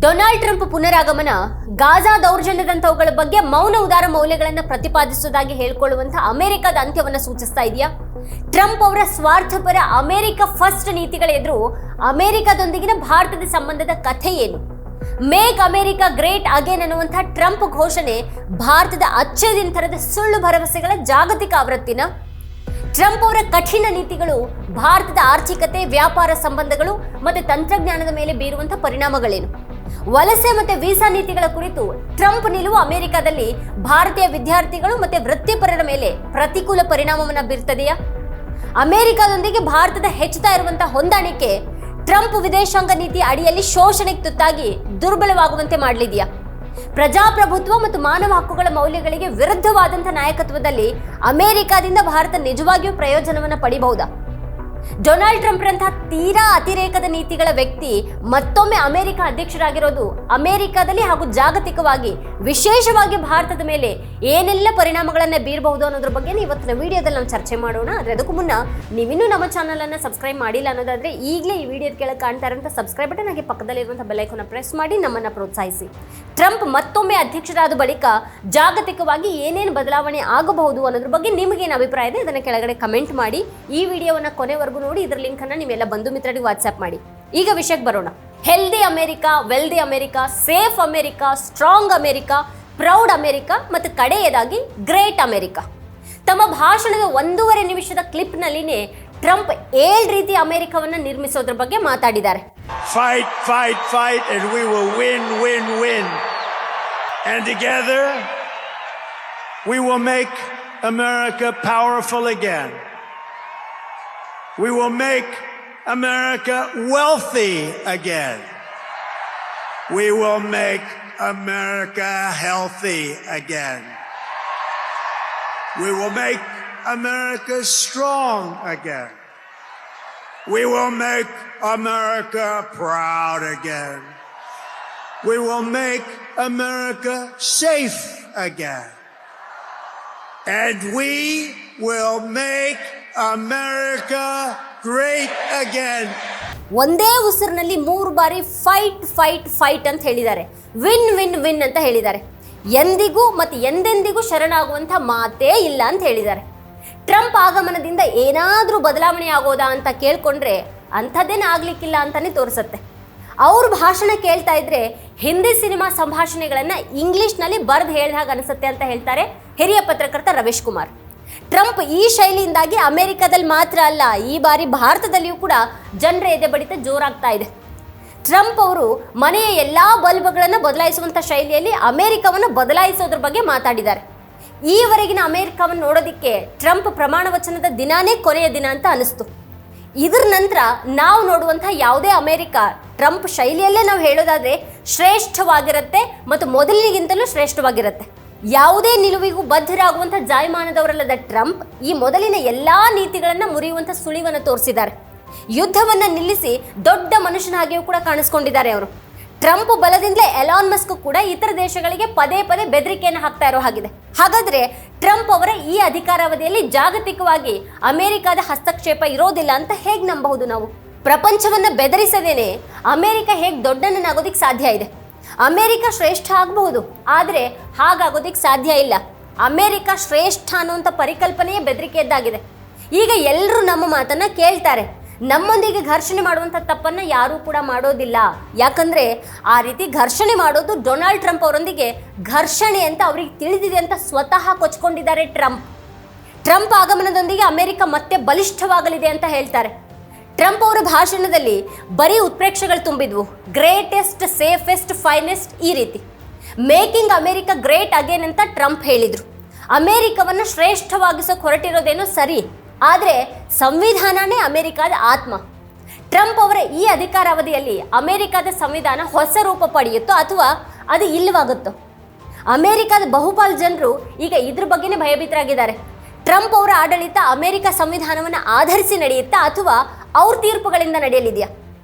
Donald Trump ಪುನರಾಗಮನ, Gaza ದೌರ್ಜನ್ಯದಂತವುಗಳ ಬಗ್ಗೆ ಮೌನ ಉದಾರ ಮೌಲ್ಯಗಳನ್ನು ಪ್ರತಿಪಾದಿಸುವುದಾಗಿ ಹೇಳಿಕೊಳ್ಳುವಂತಹ ಅಮೆರಿಕದ ಅಂತ್ಯವನ್ನು ಸೂಚಿಸ್ತಾ ಇದೆಯಾ? ಟ್ರಂಪ್ ಅವರ ಸ್ವಾರ್ಥಪರ ಅಮೆರಿಕ ಫಸ್ಟ್ ನೀತಿಗಳ ಎದುರು ಅಮೆರಿಕದೊಂದಿಗಿನ ಭಾರತದ ಸಂಬಂಧದ ಕಥೆ ಏನು? ಮೇಕ್ ಅಮೆರಿಕಾ ಗ್ರೇಟ್ ಅಗೇನ್ ಅನ್ನುವಂತಹ ಟ್ರಂಪ್ ಘೋಷಣೆ ಭಾರತದ ಅಚ್ಚೇದಿನ ಥರದ ಸುಳ್ಳು ಭರವಸೆಗಳ ಜಾಗತಿಕ ಆವೃತ್ತಿನ? ಟ್ರಂಪ್ ಅವರ ಕಠಿಣ ನೀತಿಗಳು ಭಾರತದ ಆರ್ಥಿಕತೆ, ವ್ಯಾಪಾರ ಸಂಬಂಧಗಳು ಮತ್ತು ತಂತ್ರಜ್ಞಾನದ ಮೇಲೆ ಬೀರುವಂತಹ ಪರಿಣಾಮಗಳೇನು? ವಲಸೆ ಮತ್ತು ವೀಸಾ ನೀತಿಗಳ ಕುರಿತು ಟ್ರಂಪ್ ನಿಲುವು ಅಮೆರಿಕದಲ್ಲಿ ಭಾರತೀಯ ವಿದ್ಯಾರ್ಥಿಗಳು ಮತ್ತು ವೃತ್ತಿಪರರ ಮೇಲೆ ಪ್ರತಿಕೂಲ ಪರಿಣಾಮವನ್ನು ಬೀರ್ತದೆಯಾ? ಅಮೆರಿಕದೊಂದಿಗೆ ಭಾರತದ ಹೆಚ್ಚುತ್ತಾ ಇರುವಂತಹ ಹೊಂದಾಣಿಕೆ ಟ್ರಂಪ್ ವಿದೇಶಾಂಗ ನೀತಿ ಅಡಿಯಲ್ಲಿ ಶೋಷಣೆಗೆ ತುತ್ತಾಗಿ ದುರ್ಬಲವಾಗುವಂತೆ ಮಾಡಲಿದೆಯಾ? ಪ್ರಜಾಪ್ರಭುತ್ವ ಮತ್ತು ಮಾನವ ಹಕ್ಕುಗಳ ಮೌಲ್ಯಗಳಿಗೆ ವಿರುದ್ಧವಾದಂತಹ ನಾಯಕತ್ವದಲ್ಲಿ ಅಮೆರಿಕದಿಂದ ಭಾರತ ನಿಜವಾಗಿಯೂ ಪ್ರಯೋಜನವನ್ನು ಪಡೆಯಬಹುದಾ? ಡೊನಾಲ್ಡ್ ಟ್ರಂಪ್ರಂತಹ ತೀರಾ ಅತಿರೇಕದ ನೀತಿಗಳ ವ್ಯಕ್ತಿ ಮತ್ತೊಮ್ಮೆ ಅಮೆರಿಕ ಅಧ್ಯಕ್ಷರಾಗಿರೋದು ಅಮೆರಿಕದಲ್ಲಿ ಹಾಗೂ ಜಾಗತಿಕವಾಗಿ ವಿಶೇಷವಾಗಿ ಭಾರತದ ಮೇಲೆ ಏನೆಲ್ಲ ಪರಿಣಾಮಗಳನ್ನು ಬೀರಬಹುದು ಅನ್ನೋದ್ರ ಬಗ್ಗೆ ಇವತ್ತಿನ ವಿಡಿಯೋದಲ್ಲಿ ನಾವು ಚರ್ಚೆ ಮಾಡೋಣ. ಆದರೆ ಅದಕ್ಕೂ ಮುನ್ನ ನೀವಿನ್ನೂ ನಮ್ಮ ಚಾನಲನ್ನು ಸಬ್ಸ್ಕ್ರೈಬ್ ಮಾಡಿಲ್ಲ ಅನ್ನೋದಾದ್ರೆ ಈಗಲೇ ಈ ವಿಡಿಯೋದ ಕೆಳಗೆ ಕಾಣ್ತಾ ಇರೋಂಥ ಸಬ್ಸ್ಕ್ರೈಬ್ ಬಟನ್ ಹಾಗೆ ಪಕ್ಕದಲ್ಲಿರುವಂಥ ಬೆಲ್ ಐಕಾನ್ನ ಪ್ರೆಸ್ ಮಾಡಿ ನಮ್ಮನ್ನು ಪ್ರೋತ್ಸಾಹಿಸಿ. ಟ್ರಂಪ್ ಮತ್ತೊಮ್ಮೆ ಅಧ್ಯಕ್ಷರಾದ ಬಳಿಕ ಜಾಗತಿಕವಾಗಿ ಏನೇನು ಬದಲಾವಣೆ ಆಗಬಹುದು ಅನ್ನೋದ್ರ ಬಗ್ಗೆ ನಿಮಗೇನು ಅಭಿಪ್ರಾಯ ಇದೆ ಅದನ್ನು ಕೆಳಗಡೆ ಕಮೆಂಟ್ ಮಾಡಿ. ಈ ವಿಡಿಯೋವನ್ನು ಕೊನೆವರೆಗೂ ನೋಡಿ, ಇದರ ಲಿಂಕ್ ಅನ್ನು ನಿಮ್ಮೆಲ್ಲ ಬಂಧು ಮಿತ್ರರಿಗೆ ವಾಟ್ಸ್ಆಪ್ ಮಾಡಿ. ಈಗ ವಿಷಯಕ್ಕೆ ಬರೋಣ. Healthy America, wealthy America, safe America, strong America, proud America ಮತ್ತು ಕಡೆಯದಾಗಿ ಗ್ರೇಟ್ ಅಮೆರಿಕಾ. ತಮ್ಮ ಭಾಷಣದ 1.5 ನಿಮಿಷದ ಕ್ಲಿಪ್ನಲ್ಲಿನೇ ಟ್ರಂಪ್ 7 ರೀತಿ ಅಮೆರಿಕವನ್ನು ನಿರ್ಮಿಸೋದ್ರ ಬಗ್ಗೆ ಮಾತಾಡಿದ್ದಾರೆ. Fight, fight, fight, and we will win, win, win. And together, we will make America powerful again. We will make America wealthy again. We will make America healthy again. We will make America strong again. We will make America proud again. We will make America safe again. And we will make America great again. ಒಂದೇ ಉಸಿರಿನಲ್ಲಿ 3 ಬಾರಿ fight fight fight ಅಂತ ಹೇಳಿದ್ದಾರೆ. Win win win ಅಂತ ಹೇಳಿದ್ದಾರೆ. ಎಂದಿಗೂ ಮತ್ತು ಎಂದೆಂದಿಗೂ ಶರಣಾಗುವಂಥ ಮಾತೇ ಇಲ್ಲ ಅಂತ ಹೇಳಿದ್ದಾರೆ. ಟ್ರಂಪ್ ಆಗಮನದಿಂದ ಏನಾದರೂ ಬದಲಾವಣೆ ಆಗೋದಾ ಅಂತ ಕೇಳ್ಕೊಂಡ್ರೆ ಅಂಥದ್ದೇನು ಆಗ್ಲಿಕ್ಕಿಲ್ಲ ಅಂತಾನೆ ತೋರಿಸುತ್ತೆ. ಅವ್ರ ಭಾಷಣ ಕೇಳ್ತಾ ಇದ್ರೆ ಹಿಂದಿ ಸಿನಿಮಾ ಸಂಭಾಷಣೆಗಳನ್ನು ಇಂಗ್ಲಿಷ್ನಲ್ಲಿ ಬರೆದು ಹೇಳಿದಾಗ ಅನಿಸುತ್ತೆ ಅಂತ ಹೇಳ್ತಾರೆ ಹಿರಿಯ ಪತ್ರಕರ್ತ ರವೀಶ್ ಕುಮಾರ್. ಟ್ರಂಪ್ ಈ ಶೈಲಿಯಿಂದಾಗಿ ಅಮೆರಿಕದಲ್ಲಿ ಮಾತ್ರ ಅಲ್ಲ, ಈ ಬಾರಿ ಭಾರತದಲ್ಲಿಯೂ ಕೂಡ ಜನರ ಎದೆ ಬಡಿತ ಜೋರಾಗ್ತಾ ಇದೆ. ಟ್ರಂಪ್ ಅವರು ಮನೆಯ ಎಲ್ಲ ಬಲ್ಬ್ಗಳನ್ನು ಬದಲಾಯಿಸುವಂಥ ಶೈಲಿಯಲ್ಲಿ ಅಮೆರಿಕವನ್ನು ಬದಲಾಯಿಸೋದ್ರ ಬಗ್ಗೆ ಮಾತಾಡಿದ್ದಾರೆ. ಈವರೆಗಿನ ಅಮೆರಿಕವನ್ನು ನೋಡೋದಕ್ಕೆ ಟ್ರಂಪ್ ಪ್ರಮಾಣ ವಚನದ ದಿನಾನೇ ಕೊನೆಯ ದಿನ ಅಂತ ಅನಿಸ್ತು. ಇದರ ನಂತರ ನಾವು ನೋಡುವಂಥ ಯಾವುದೇ ಅಮೆರಿಕ ಟ್ರಂಪ್ ಶೈಲಿಯಲ್ಲೇ ನಾವು ಹೇಳೋದಾದರೆ ಶ್ರೇಷ್ಠವಾಗಿರುತ್ತೆ ಮತ್ತು ಮೊದಲಿಗಿಂತಲೂ ಶ್ರೇಷ್ಠವಾಗಿರುತ್ತೆ. ಯಾವುದೇ ನಿಲುವಿಗೂ ಬದ್ಧರಾಗುವಂಥ ಜಾಯಮಾನದವರಲ್ಲದ ಟ್ರಂಪ್ ಈ ಮೊದಲಿನ ಎಲ್ಲ ನೀತಿಗಳನ್ನು ಮುರಿಯುವಂಥ ಸುಳಿವನ್ನು ತೋರಿಸಿದ್ದಾರೆ. ಯುದ್ಧವನ್ನು ನಿಲ್ಲಿಸಿ ದೊಡ್ಡ ಮನುಷ್ಯನಾಗಿಯೂ ಕೂಡ ಕಾಣಿಸ್ಕೊಂಡಿದ್ದಾರೆ ಅವರು. ಟ್ರಂಪ್ ಬಲದಿಂದಲೇ ಎಲಾನ್ ಮಸ್ಕ್ ಕೂಡ ಇತರ ದೇಶಗಳಿಗೆ ಪದೇ ಪದೇ ಬೆದರಿಕೆಯನ್ನು ಹಾಕ್ತಾ ಇರೋ ಹಾಗಿದೆ. ಹಾಗಾದರೆ ಟ್ರಂಪ್ ಅವರ ಈ ಅಧಿಕಾರಾವಧಿಯಲ್ಲಿ ಜಾಗತಿಕವಾಗಿ ಅಮೆರಿಕದ ಹಸ್ತಕ್ಷೇಪ ಇರೋದಿಲ್ಲ ಅಂತ ಹೇಗೆ ನಂಬಬಹುದು ನಾವು? ಪ್ರಪಂಚವನ್ನು ಬೆದರಿಸದೇನೆ ಅಮೆರಿಕ ಹೇಗೆ ದೊಡ್ಡನನ್ನಾಗೋದಿಕ್ಕೆ ಸಾಧ್ಯ ಇದೆ? ಅಮೆರಿಕ ಶ್ರೇಷ್ಠ ಆಗಬಹುದು, ಆದರೆ ಹಾಗಾಗೋದಿಕ್ಕೆ ಸಾಧ್ಯ ಇಲ್ಲ. ಅಮೆರಿಕ ಶ್ರೇಷ್ಠ ಅನ್ನುವಂಥ ಪರಿಕಲ್ಪನೆಯೇ ಬೆದರಿಕೆಯದ್ದಾಗಿದೆ. ಈಗ ಎಲ್ಲರೂ ನಮ್ಮ ಮಾತನ್ನು ಕೇಳ್ತಾರೆ. ನಮ್ಮೊಂದಿಗೆ ಘರ್ಷಣೆ ಮಾಡುವಂಥ ತಪ್ಪನ್ನು ಯಾರೂ ಕೂಡ ಮಾಡೋದಿಲ್ಲ. ಯಾಕಂದರೆ ಆ ರೀತಿ ಘರ್ಷಣೆ ಮಾಡೋದು ಡೊನಾಲ್ಡ್ ಟ್ರಂಪ್ ಅವರೊಂದಿಗೆ ಘರ್ಷಣೆ ಅಂತ ಅವ್ರಿಗೆ ತಿಳಿದಿದೆ ಅಂತ ಸ್ವತಃ ಕೊಚ್ಕೊಂಡಿದ್ದಾರೆ ಟ್ರಂಪ್. ಟ್ರಂಪ್ ಆಗಮನದೊಂದಿಗೆ ಅಮೆರಿಕ ಮತ್ತೆ ಬಲಿಷ್ಠವಾಗಲಿದೆ ಅಂತ ಹೇಳ್ತಾರೆ. ಟ್ರಂಪ್ ಅವರ ಭಾಷಣದಲ್ಲಿ ಬರೀ ಉತ್ಪ್ರೇಕ್ಷೆಗಳು ತುಂಬಿದ್ವು. ಗ್ರೇಟೆಸ್ಟ್, ಸೇಫೆಸ್ಟ್, ಫೈನೆಸ್ಟ್ ಈ ರೀತಿ. ಮೇಕಿಂಗ್ ಅಮೆರಿಕ ಗ್ರೇಟ್ ಅಗೇನ್ ಅಂತ ಟ್ರಂಪ್ ಹೇಳಿದರು. ಅಮೆರಿಕವನ್ನು ಶ್ರೇಷ್ಠವಾಗಿಸೋಕೆ ಹೊರಟಿರೋದೇನೋ ಸರಿ, ಆದರೆ ಸಂವಿಧಾನನೇ ಅಮೆರಿಕದ ಆತ್ಮ. ಟ್ರಂಪ್ ಅವರ ಈ ಅಧಿಕಾರಾವಧಿಯಲ್ಲಿ ಅಮೆರಿಕದ ಸಂವಿಧಾನ ಹೊಸ ರೂಪ ಪಡೆಯುತ್ತೋ ಅಥವಾ ಅದು ಇಲ್ಲವಾಗುತ್ತೋ? ಅಮೆರಿಕದ ಬಹುಪಾಲು ಜನರು ಈಗ ಇದ್ರ ಬಗ್ಗೆನೇ ಭಯಭೀತರಾಗಿದ್ದಾರೆ. ಟ್ರಂಪ್ ಅವರ ಆಡಳಿತ ಅಮೆರಿಕ ಸಂವಿಧಾನವನ್ನು ಆಧರಿಸಿ ನಡೆಯುತ್ತಾ ಅಥವಾ ಅವ್ರ ತೀರ್ಪುಗಳಿಂದ ನಡೆಯಲಿದೆಯಾ?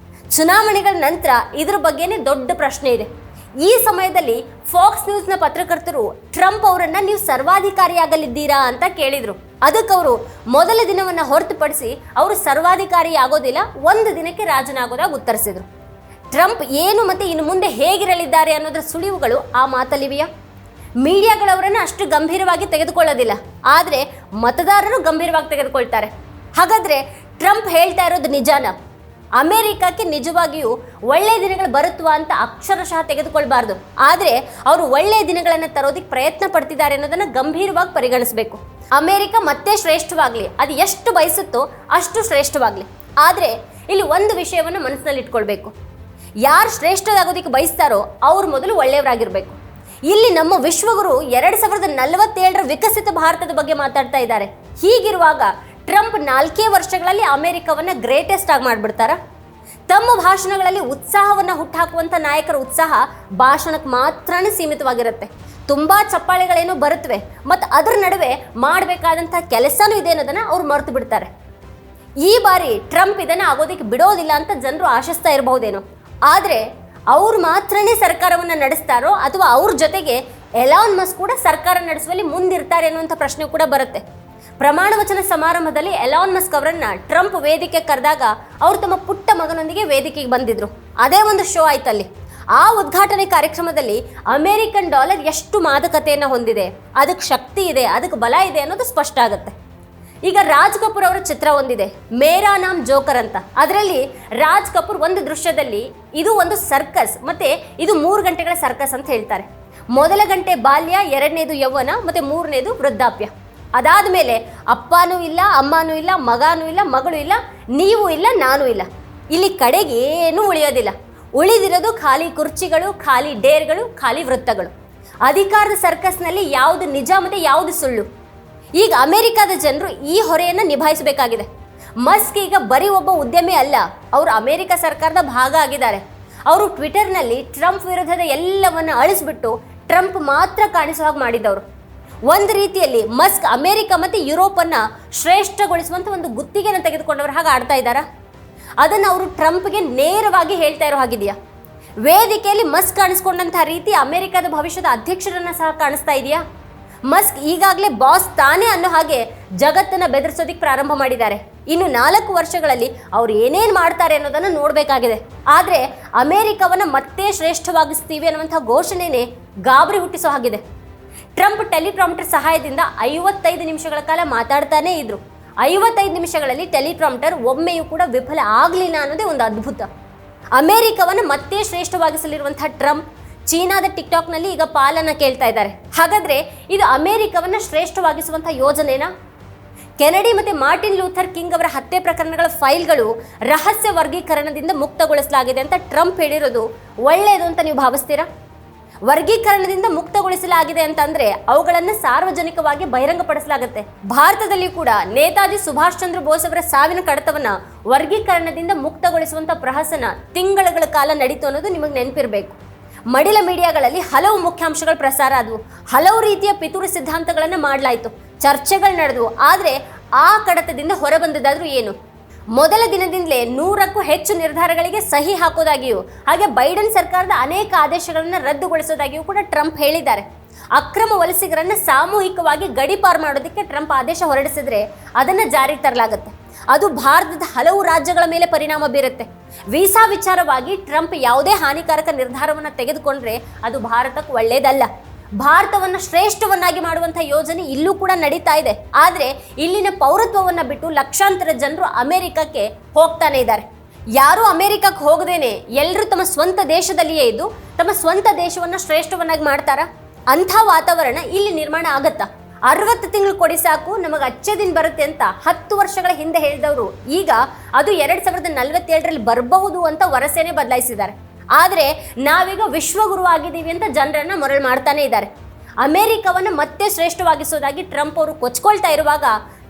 ಚುನಾವಣೆಗಳ ನಂತರ ಇದ್ರ ಬಗ್ಗೆನೇ ದೊಡ್ಡ ಪ್ರಶ್ನೆ ಇದೆ. ಈ ಸಮಯದಲ್ಲಿ ಫಾಕ್ಸ್ ನ್ಯೂಸ್ನ ಪತ್ರಕರ್ತರು ಟ್ರಂಪ್ ಅವರನ್ನು ನೀವು ಸರ್ವಾಧಿಕಾರಿಯಾಗಲಿದ್ದೀರಾ ಅಂತ ಕೇಳಿದರು. ಅದಕ್ಕೆ ಅವರು ಮೊದಲ ದಿನವನ್ನು ಹೊರತುಪಡಿಸಿ ಅವರು ಸರ್ವಾಧಿಕಾರಿ ಆಗೋದಿಲ್ಲ, 1 ದಿನಕ್ಕೆ ರಾಜನಾಗೋದಾಗಿ ಉತ್ತರಿಸಿದರು. ಟ್ರಂಪ್ ಏನು ಮತ್ತೆ ಇನ್ನು ಮುಂದೆ ಹೇಗಿರಲಿದ್ದಾರೆ ಅನ್ನೋದರ ಸುಳಿವುಗಳು ಆ ಮಾತಲ್ಲಿವೆಯಾ? ಮೀಡಿಯಾಗಳವರನ್ನು ಅಷ್ಟು ಗಂಭೀರವಾಗಿ ತೆಗೆದುಕೊಳ್ಳೋದಿಲ್ಲ, ಆದರೆ ಮತದಾರರು ಗಂಭೀರವಾಗಿ ತೆಗೆದುಕೊಳ್ತಾರೆ. ಹಾಗಾದರೆ ಟ್ರಂಪ್ ಹೇಳ್ತಾ ಇರೋದು ನಿಜಾನ? ಅಮೆರಿಕಕ್ಕೆ ನಿಜವಾಗಿಯೂ ಒಳ್ಳೆಯ ದಿನಗಳು ಬರುತ್ತವಾ ಅಂತ ಅಕ್ಷರಶಃ ತೆಗೆದುಕೊಳ್ಬಾರ್ದು. ಆದರೆ ಅವರು ಒಳ್ಳೆಯ ದಿನಗಳನ್ನು ತರೋದಕ್ಕೆ ಪ್ರಯತ್ನ ಪಡ್ತಿದ್ದಾರೆ ಅನ್ನೋದನ್ನು ಗಂಭೀರವಾಗಿ ಪರಿಗಣಿಸಬೇಕು. ಅಮೆರಿಕ ಮತ್ತೆ ಶ್ರೇಷ್ಠವಾಗಲಿ, ಅದು ಎಷ್ಟು ಬಯಸುತ್ತೋ ಅಷ್ಟು ಶ್ರೇಷ್ಠವಾಗಲಿ. ಆದರೆ ಇಲ್ಲಿ ಒಂದು ವಿಷಯವನ್ನು ಮನಸ್ಸಿನಲ್ಲಿ ಇಟ್ಕೊಳ್ಬೇಕು, ಯಾರು ಶ್ರೇಷ್ಠರಾಗೋದಕ್ಕೆ ಬಯಸ್ತಾರೋ ಅವ್ರು ಮೊದಲು ಒಳ್ಳೆಯವರಾಗಿರಬೇಕು. ಇಲ್ಲಿ ನಮ್ಮ ವಿಶ್ವಗುರು 2047ರ ವಿಕಸಿತ ಭಾರತದ ಬಗ್ಗೆ ಮಾತಾಡ್ತಾ ಇದ್ದಾರೆ. ಹೀಗಿರುವಾಗ ಟ್ರಂಪ್ 4 ವರ್ಷಗಳಲ್ಲಿ ಅಮೆರಿಕವನ್ನು ಗ್ರೇಟೆಸ್ಟ್ ಆಗಿ ಮಾಡಿಬಿಡ್ತಾರ? ತಮ್ಮ ಭಾಷಣಗಳಲ್ಲಿ ಉತ್ಸಾಹವನ್ನು ಹುಟ್ಟುಹಾಕುವಂಥ ನಾಯಕರ ಉತ್ಸಾಹ ಭಾಷಣಕ್ಕೆ ಮಾತ್ರನೇ ಸೀಮಿತವಾಗಿರುತ್ತೆ. ತುಂಬ ಚಪ್ಪಾಳೆಗಳೇನೋ ಬರುತ್ತವೆ, ಮತ್ತು ಅದರ ನಡುವೆ ಮಾಡಬೇಕಾದಂಥ ಕೆಲಸನೂ ಇದೆ ಅನ್ನೋದನ್ನು ಅವ್ರು ಮರೆತು ಬಿಡ್ತಾರೆ. ಈ ಬಾರಿ ಟ್ರಂಪ್ ಇದನ್ನು ಆಗೋದಕ್ಕೆ ಬಿಡೋದಿಲ್ಲ ಅಂತ ಜನರು ಆಶಿಸ್ತಾ ಇರಬಹುದೇನೋ. ಆದರೆ ಅವ್ರು ಮಾತ್ರನೇ ಸರ್ಕಾರವನ್ನು ನಡೆಸ್ತಾರೋ ಅಥವಾ ಅವ್ರ ಜೊತೆಗೆ ಎಲಾನ್ ಮಸ್ಕ್ ಕೂಡ ಸರ್ಕಾರ ನಡೆಸುವಲ್ಲಿ ಮುಂದಿರ್ತಾರೆ ಅನ್ನುವಂಥ ಪ್ರಶ್ನೆ ಕೂಡ ಬರುತ್ತೆ. ಪ್ರಮಾಣ ವಚನ ಸಮಾರಂಭದಲ್ಲಿ ಎಲಾನ್ ಮಸ್ಕ್ ಅವರನ್ನ ಟ್ರಂಪ್ ವೇದಿಕೆ ಕರೆದಾಗ ಅವರು ತಮ್ಮ ಪುಟ್ಟ ಮಗನೊಂದಿಗೆ ವೇದಿಕೆಗೆ ಬಂದಿದ್ರು. ಅದೇ ಒಂದು ಶೋ ಆಯ್ತಲ್ಲಿ. ಆ ಉದ್ಘಾಟನೆ ಕಾರ್ಯಕ್ರಮದಲ್ಲಿ ಅಮೆರಿಕನ್ ಡಾಲರ್ ಎಷ್ಟು ಮಾದಕತೆಯನ್ನು ಹೊಂದಿದೆ, ಅದಕ್ಕೆ ಶಕ್ತಿ ಇದೆ, ಅದಕ್ಕೆ ಬಲ ಇದೆ ಅನ್ನೋದು ಸ್ಪಷ್ಟ ಆಗುತ್ತೆ. ಈಗ ರಾಜ್ ಕಪೂರ್ ಅವರ ಚಿತ್ರ ಒಂದಿದೆ, ಮೇರಾ ನಾಮ್ ಜೋಕರ್ ಅಂತ. ಅದರಲ್ಲಿ ರಾಜ್ ಕಪೂರ್ ಒಂದು ದೃಶ್ಯದಲ್ಲಿ ಇದು ಒಂದು ಸರ್ಕಸ್, ಮತ್ತೆ ಇದು 3 ಗಂಟೆಗಳ ಸರ್ಕಸ್ ಅಂತ ಹೇಳ್ತಾರೆ. ಮೊದಲ ಗಂಟೆ ಬಾಲ್ಯ, 2ನೇದು ಯೌವನ, ಮತ್ತೆ 3ನೇದು ವೃದ್ಧಾಪ್ಯ. ಅದಾದ ಮೇಲೆ ಅಪ್ಪನೂ ಇಲ್ಲ, ಅಮ್ಮನೂ ಇಲ್ಲ, ಮಗನೂ ಇಲ್ಲ, ಮಗಳು ಇಲ್ಲ, ನೀವು ಇಲ್ಲ, ನಾನು ಇಲ್ಲ. ಇಲ್ಲಿ ಕಡೆಗೆ ಏನೂ ಉಳಿಯೋದಿಲ್ಲ. ಉಳಿದಿರೋದು ಖಾಲಿ ಕುರ್ಚಿಗಳು, ಖಾಲಿ ಡೇರ್ಗಳು, ಖಾಲಿ ವೃತ್ತಗಳು. ಅಧಿಕಾರದ ಸರ್ಕಸ್ನಲ್ಲಿ ಯಾವುದು ನಿಜ ಮತ್ತು ಯಾವುದು ಸುಳ್ಳು? ಈಗ ಅಮೆರಿಕದ ಜನರು ಈ ಹೊರೆಯನ್ನು ನಿಭಾಯಿಸಬೇಕಾಗಿದೆ. ಮಸ್ಕ್ ಈಗ ಬರೀ ಒಬ್ಬ ಉದ್ಯಮಿ ಅಲ್ಲ, ಅವರು ಅಮೆರಿಕ ಸರ್ಕಾರದ ಭಾಗ ಆಗಿದ್ದಾರೆ. ಅವರು ಟ್ವಿಟರ್ನಲ್ಲಿ ಟ್ರಂಪ್ ವಿರುದ್ಧದ ಎಲ್ಲವನ್ನು ಅಳಿಸ್ಬಿಟ್ಟು ಟ್ರಂಪ್ ಮಾತ್ರ ಕಾಣಿಸೋ ಹಾಗೆ ಮಾಡಿದ್ದವರು. ಒಂದು ರೀತಿಯಲ್ಲಿ ಮಸ್ಕ್ ಅಮೆರಿಕ ಮತ್ತು ಯುರೋಪನ್ನು ಶ್ರೇಷ್ಠಗೊಳಿಸುವಂಥ ಒಂದು ಗುತ್ತಿಗೆಯನ್ನು ತೆಗೆದುಕೊಂಡವರು ಹಾಗೆ ಆಡ್ತಾ ಇದ್ದಾರಾ? ಅದನ್ನು ಅವರು ಟ್ರಂಪ್ಗೆ ನೇರವಾಗಿ ಹೇಳ್ತಾ ಇರೋ ಹಾಗಿದೆಯಾ? ವೇದಿಕೆಯಲ್ಲಿ ಮಸ್ಕ್ ಕಾಣಿಸ್ಕೊಂಡಂತಹ ರೀತಿ ಅಮೆರಿಕದ ಭವಿಷ್ಯದ ಅಧ್ಯಕ್ಷರನ್ನು ಸಹ ಕಾಣಿಸ್ತಾ ಇದೆಯಾ? ಮಸ್ಕ್ ಈಗಾಗಲೇ ಬಾಸ್ ತಾನೇ ಅನ್ನೋ ಹಾಗೆ ಜಗತ್ತನ್ನು ಬೆದರಿಸೋದಕ್ಕೆ ಪ್ರಾರಂಭ ಮಾಡಿದ್ದಾರೆ. ಇನ್ನು 4 ವರ್ಷಗಳಲ್ಲಿ ಅವ್ರು ಏನೇನು ಮಾಡ್ತಾರೆ ಅನ್ನೋದನ್ನು ನೋಡಬೇಕಾಗಿದೆ. ಆದರೆ ಅಮೆರಿಕವನ್ನು ಮತ್ತೆ ಶ್ರೇಷ್ಠವಾಗಿಸ್ತೀವಿ ಅನ್ನುವಂಥ ಘೋಷಣೆನೇ ಗಾಬರಿ ಹುಟ್ಟಿಸೋ ಹಾಗಿದೆ. ಟ್ರಂಪ್ ಟೆಲಿಪ್ರಾಂಪ್ಟರ್ ಸಹಾಯದಿಂದ 55 ನಿಮಿಷಗಳ ಕಾಲ ಮಾತಾಡ್ತಾನೇ ಇದ್ರು. 55 ನಿಮಿಷಗಳಲ್ಲಿ ಟೆಲಿಪ್ರಾಂಪ್ಟರ್ ಒಮ್ಮೆಯೂ ಕೂಡ ವಿಫಲ ಆಗಲಿಲ್ಲ ಅನ್ನೋದೇ ಒಂದು ಅದ್ಭುತ. ಅಮೆರಿಕವನ್ನು ಮತ್ತೆ ಶ್ರೇಷ್ಠವಾಗಿಸಲಿರುವಂಥ ಟ್ರಂಪ್ ಚೀನಾದ ಟಿಕ್ಟಾಕ್ನಲ್ಲಿ ಈಗ ಪಾಲನ್ನು ಕೇಳ್ತಾ ಇದ್ದಾರೆ. ಹಾಗಾದರೆ ಇದು ಅಮೆರಿಕವನ್ನು ಶ್ರೇಷ್ಠವಾಗಿಸುವಂಥ ಯೋಜನೆನಾ? ಕೆನಡಿ ಮತ್ತು ಮಾರ್ಟಿನ್ ಲೂಥರ್ ಕಿಂಗ್ ಅವರ ಹತ್ಯೆ ಪ್ರಕರಣಗಳ ಫೈಲ್ಗಳು ರಹಸ್ಯ ವರ್ಗೀಕರಣದಿಂದ ಮುಕ್ತಗೊಳಿಸಲಾಗಿದೆ ಅಂತ ಟ್ರಂಪ್ ಹೇಳಿರೋದು ಒಳ್ಳೆಯದು ಅಂತ ನೀವು ಭಾವಿಸ್ತೀರಾ? ವರ್ಗೀಕರಣದಿಂದ ಮುಕ್ತಗೊಳಿಸಲಾಗಿದೆ ಅಂತಂದರೆ ಅವುಗಳನ್ನು ಸಾರ್ವಜನಿಕವಾಗಿ ಬಹಿರಂಗಪಡಿಸಲಾಗುತ್ತೆ. ಭಾರತದಲ್ಲಿ ಕೂಡ ನೇತಾಜಿ ಸುಭಾಷ್ ಚಂದ್ರ ಬೋಸ್ ಅವರ ಸಾವಿನ ಕಡತವನ್ನು ವರ್ಗೀಕರಣದಿಂದ ಮುಕ್ತಗೊಳಿಸುವಂಥ ಪ್ರಹಸನ ತಿಂಗಳುಗಳ ಕಾಲ ನಡೀತು ಅನ್ನೋದು ನಿಮಗೆ ನೆನಪಿರಬೇಕು. ಮಡಿಲ ಮೀಡಿಯಾಗಳಲ್ಲಿ ಹಲವು ಮುಖ್ಯಾಂಶಗಳು ಪ್ರಸಾರ ಆದವು, ಹಲವು ರೀತಿಯ ಪಿತೂರಿ ಸಿದ್ಧಾಂತಗಳನ್ನು ಮಾಡಲಾಯಿತು, ಚರ್ಚೆಗಳು ನಡೆದವು. ಆದರೆ ಆ ಕಡತದಿಂದ ಹೊರಬಂದಿದ್ದಾದ್ರೂ ಏನು? ಮೊದಲ ದಿನದಿಂದಲೇ 100ಕ್ಕೂ ಹೆಚ್ಚು ನಿರ್ಧಾರಗಳಿಗೆ ಸಹಿ ಹಾಕೋದಾಗಿಯೂ ಹಾಗೆ ಬೈಡನ್ ಸರ್ಕಾರದ ಅನೇಕ ಆದೇಶಗಳನ್ನು ರದ್ದುಗೊಳಿಸೋದಾಗಿಯೂ ಕೂಡ ಟ್ರಂಪ್ ಹೇಳಿದ್ದಾರೆ. ಅಕ್ರಮ ವಲಸಿಗರನ್ನು ಸಾಮೂಹಿಕವಾಗಿ ಗಡೀಪಾರು ಮಾಡೋದಕ್ಕೆ ಟ್ರಂಪ್ ಆದೇಶ ಹೊರಡಿಸಿದ್ರೆ ಅದನ್ನು ಜಾರಿಗೆ ತರಲಾಗುತ್ತೆ. ಅದು ಭಾರತದ ಹಲವು ರಾಜ್ಯಗಳ ಮೇಲೆ ಪರಿಣಾಮ ಬೀರುತ್ತೆ. ವೀಸಾ ವಿಚಾರವಾಗಿ ಟ್ರಂಪ್ ಯಾವುದೇ ಹಾನಿಕಾರಕ ನಿರ್ಧಾರವನ್ನು ತೆಗೆದುಕೊಂಡ್ರೆ ಅದು ಭಾರತಕ್ಕೆ ಒಳ್ಳೆಯದಲ್ಲ. ಭಾರತವನ್ನು ಶ್ರೇಷ್ಠವನ್ನಾಗಿ ಮಾಡುವಂಥ ಯೋಜನೆ ಇಲ್ಲೂ ಕೂಡ ನಡೀತಾ ಇದೆ. ಆದರೆ ಇಲ್ಲಿನ ಪೌರತ್ವವನ್ನು ಬಿಟ್ಟು ಲಕ್ಷಾಂತರ ಜನರು ಅಮೆರಿಕಕ್ಕೆ ಹೋಗ್ತಾನೆ ಇದ್ದಾರೆ. ಯಾರೂ ಅಮೆರಿಕಕ್ಕೆ ಹೋಗದೇನೆ ಎಲ್ಲರೂ ತಮ್ಮ ಸ್ವಂತ ದೇಶದಲ್ಲಿಯೇ ಇದ್ದು ತಮ್ಮ ಸ್ವಂತ ದೇಶವನ್ನು ಶ್ರೇಷ್ಠವನ್ನಾಗಿ ಮಾಡ್ತಾರಾ? ಅಂಥ ವಾತಾವರಣ ಇಲ್ಲಿ ನಿರ್ಮಾಣ ಆಗತ್ತಾ? 60 ತಿಂಗಳು ಕೊಡಿ ಸಾಕು, ನಮಗೆ ಅಚ್ಚೆ ದಿನ ಬರುತ್ತೆ ಅಂತ 10 ವರ್ಷಗಳ ಹಿಂದೆ ಹೇಳಿದವರು ಈಗ ಅದು 2047ರಲ್ಲಿ ಬರಬಹುದು ಅಂತ ವರಸೆನೇ ಬದಲಾಯಿಸಿದ್ದಾರೆ. ಆದರೆ ನಾವೀಗ ವಿಶ್ವಗುರು ಆಗಿದ್ದೀವಿ ಅಂತ ಜನರನ್ನ ಮರಳು ಮಾಡ್ತಾನೆ ಇದ್ದಾರೆ. ಅಮೆರಿಕವನ್ನು ಮತ್ತೆ ಶ್ರೇಷ್ಠವಾಗಿಸೋದಾಗಿ ಟ್ರಂಪ್ ಅವರು ಕೊಚ್ಕೊಳ್ತಾ ಇರುವಾಗ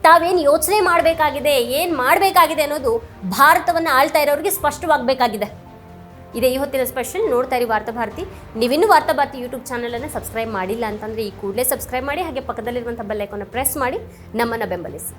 ತಾವೇನು ಯೋಚನೆ ಮಾಡಬೇಕಾಗಿದೆ, ಏನು ಮಾಡಬೇಕಾಗಿದೆ ಅನ್ನೋದು ಭಾರತವನ್ನು ಆಳ್ತಾ ಇರೋರಿಗೆ ಸ್ಪಷ್ಟವಾಗಬೇಕಾಗಿದೆ. ಇದೇ ಈ ಹೊತ್ತಿನ ಸ್ಪೆಷಲ್. ನೋಡ್ತಾ ಇರಿ ವಾರ್ತಾಭಾರತಿ. ನೀವಿನ್ನೂ ವಾರ್ತಾಭಾರತಿ ಯೂಟ್ಯೂಬ್ ಚಾನಲನ್ನು ಸಬ್ಸ್ಕ್ರೈಬ್ ಮಾಡಿಲ್ಲ ಅಂತಂದರೆ ಈ ಕೂಡಲೇ ಸಬ್ಸ್ಕ್ರೈಬ್ ಮಾಡಿ, ಹಾಗೆ ಪಕ್ಕದಲ್ಲಿರುವಂಥ ಬೆಲ್ ಐಕಾನ್ನ ಪ್ರೆಸ್ ಮಾಡಿ ನಮ್ಮನ್ನು ಬೆಂಬಲಿಸಿ.